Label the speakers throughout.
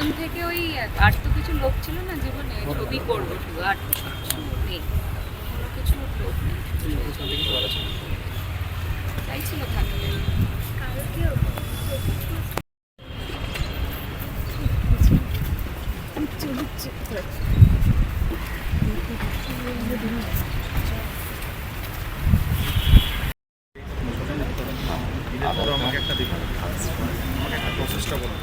Speaker 1: মন থেকে ওই আর তো কিছু লোভ ছিল না জীবনে, ছবি করবো শুধু, আর তো কিছু নেই, কোনো কিছু লোভ নেই, চাইছিল থাকতে।
Speaker 2: আমাকে একটা দিন আমাকে একটা প্রসেসটা বলো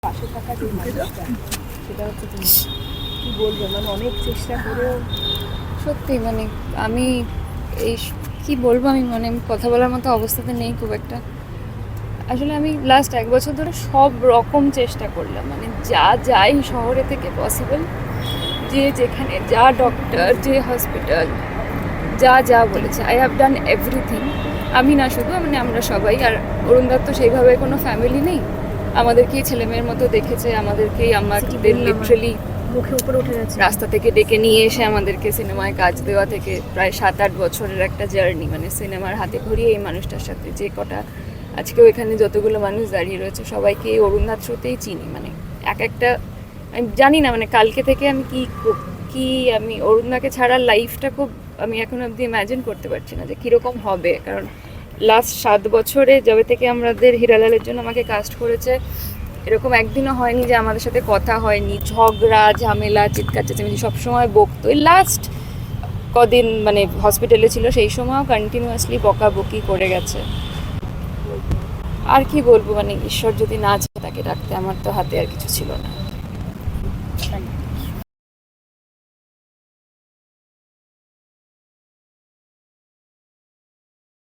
Speaker 3: পাশে থাকা যে মানুষটা, সেটা হচ্ছে তুমি। কি বলবো, মানে অনেক চেষ্টা করেও
Speaker 4: সত্যি মানে আমি এই কি বলবো, আমি মানে কথা বলার মতো অবস্থাতে নেই খুব একটা। আসলে আমি লাস্ট 1 বছর ধরে সব রকম চেষ্টা করলাম, মানে যা যাই শহরে থেকে পসিবল, যে যেখানে যা ডক্টর, যে হসপিটাল, যা যা বলেছে, আই হ্যাভ ডান এভরিথিং। আমি না শুধু, মানে আমরা সবাই। আর অরুণদার তো সেইভাবে কোনো ফ্যামিলি নেই, আমাদেরকেই ছেলেমেয়ের মতো দেখেছে, আমাদেরকেই আমাদের লিটারালি
Speaker 3: মুখে উপরে উঠে গেছে।
Speaker 4: রাস্তা থেকে ডেকে নিয়ে এসে আমাদেরকে সিনেমায় কাজ দেওয়া থেকে প্রায় 7-8 বছরের একটা জার্নি, মানে সিনেমার হাতে ধরিয়ে এই মানুষটার সাথে যে কটা আজকেও এখানে যতগুলো মানুষ দাঁড়িয়ে রয়েছে সবাইকে এই অরুণদার থ্রুতেই চিনি। মানে এক একটা আমি জানি না, মানে কালকে থেকে আমি কি আমি অরুণদাকে ছাড়া লাইফটা খুব, আমি এখন অবধি ইম্যাজিন করতে পারছি না যে কীরকম হবে। কারণ লাস্ট 7 বছরে যবে থেকে আমাদের হিরালালের জন্য আমাকে কাস্ট করেছে, এরকম একদিনও হয়নি যে আমাদের সাথে কথা হয়নি, ঝগড়া ঝামেলা চিৎকার চেঁচামেচি সবসময় বকতো। এই লাস্ট কদিন মানে হসপিটালে ছিল সেই সময়ও কন্টিনিউয়াসলি বকাবকি করে গেছে। আর কি বলবো, মানে ঈশ্বর যদি না চায় তাকে ডাকতে আমার তো হাতে আর কিছু ছিল না।